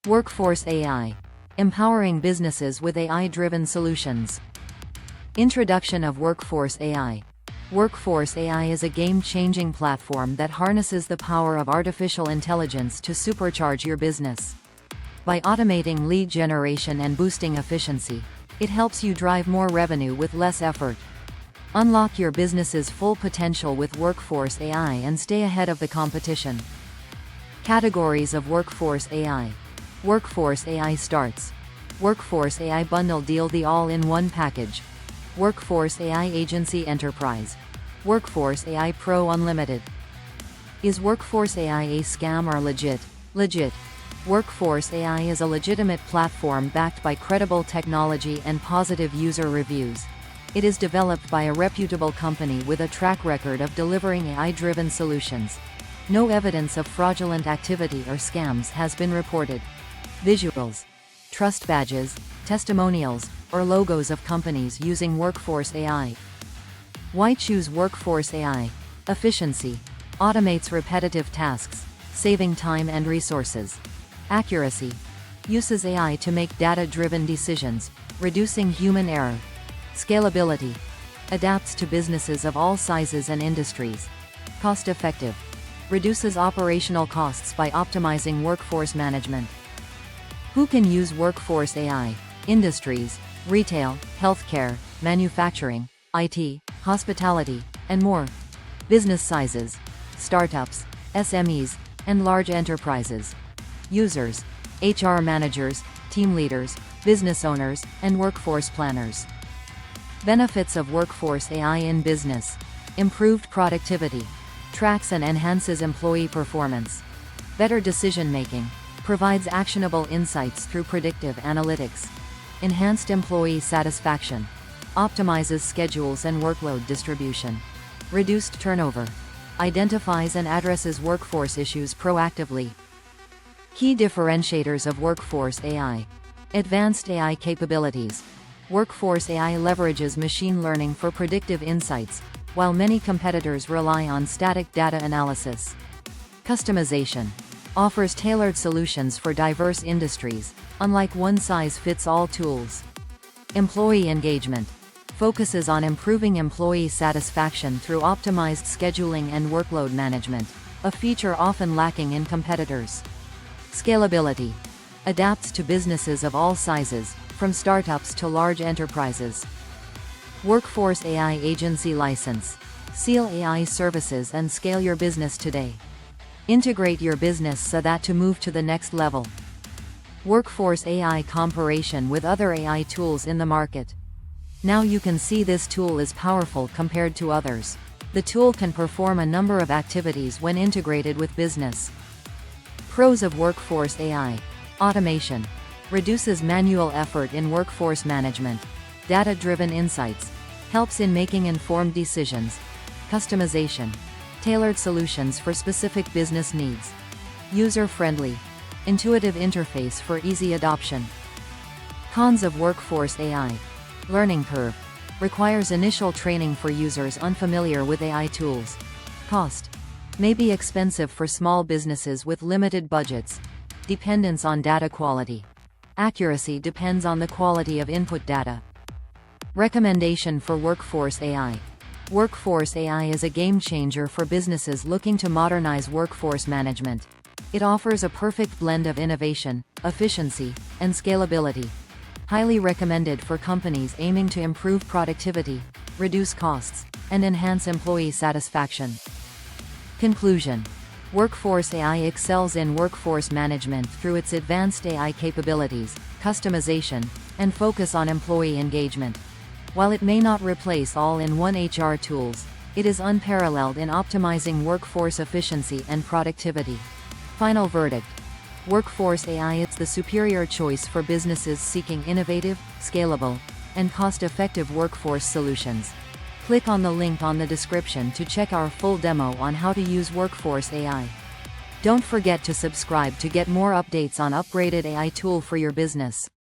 Workforce AI. Empowering businesses with AI-driven solutions. Introduction of Workforce AI. Workforce AI is a game-changing platform that harnesses the power of artificial intelligence to supercharge your business. By automating lead generation and boosting efficiency, it helps you drive more revenue with less effort. Unlock your business's full potential with Workforce AI and stay ahead of the competition. Categories of Workforce AI. Workforce AI starts. Workforce AI Bundle Deal, the all-in-one package. Workforce AI Agency Enterprise. Workforce AI Pro Unlimited. Is Workforce AI a scam or legit? Legit. Workforce AI is a legitimate platform backed by credible technology and positive user reviews. It is developed by a reputable company with a track record of delivering AI-driven solutions. No evidence of fraudulent activity or scams has been reported. Visuals. Trust badges, testimonials, or logos of companies using Workforce AI. Why choose Workforce AI? Efficiency. Automates repetitive tasks, saving time and resources. Accuracy. Uses AI to make data-driven decisions, reducing human error. Scalability. Adapts to businesses of all sizes and industries. Cost-effective. Reduces operational costs by optimizing workforce management. Who can use Workforce AI? Industries, retail, healthcare, manufacturing, IT, hospitality, and more. Business sizes. Startups, SMEs, and large enterprises. Users. HR managers, team leaders, business owners, and workforce planners. Benefits of Workforce AI in business. Improved productivity. Tracks and enhances employee performance. Better decision-making. Provides actionable insights through predictive analytics. Enhanced employee satisfaction. Optimizes schedules and workload distribution. Reduced turnover. Identifies and addresses workforce issues proactively. Key differentiators of Workforce AI. Advanced AI capabilities. Workforce AI leverages machine learning for predictive insights, while many competitors rely on static data analysis. Customization. Offers tailored solutions for diverse industries, unlike one-size-fits-all tools. Employee engagement. Focuses on improving employee satisfaction through optimized scheduling and workload management, a feature often lacking in competitors. Scalability. Adapts to businesses of all sizes, from startups to large enterprises. Workforce AI Agency License. Seal AI services and scale your business today. Integrate your business so that to move to the next level. Workforce AI comparison with other AI tools in the market. Now you can see this tool is powerful compared to others. The tool can perform a number of activities when integrated with business. Pros of Workforce AI. Automation. Reduces manual effort in workforce management. Data-driven insights. Helps in making informed decisions. Customization. Tailored solutions for specific business needs. User-friendly. Intuitive interface for easy adoption. Cons of Workforce AI. Learning curve. Requires initial training for users unfamiliar with AI tools. Cost. May be expensive for small businesses with limited budgets. Dependence on data quality. Accuracy depends on the quality of input data. Recommendation for Workforce AI. Workforce AI is a game-changer for businesses looking to modernize workforce management. It offers a perfect blend of innovation, efficiency, and scalability. Highly recommended for companies aiming to improve productivity, reduce costs, and enhance employee satisfaction. Conclusion. Workforce AI excels in workforce management through its advanced AI capabilities, customization, and focus on employee engagement. While it may not replace all-in-one HR tools, it is unparalleled in optimizing workforce efficiency and productivity. Final verdict. Workforce AI is the superior choice for businesses seeking innovative, scalable, and cost-effective workforce solutions. Click on the link on the description to check our full demo on how to use Workforce AI. Don't forget to subscribe to get more updates on upgraded AI tool for your business.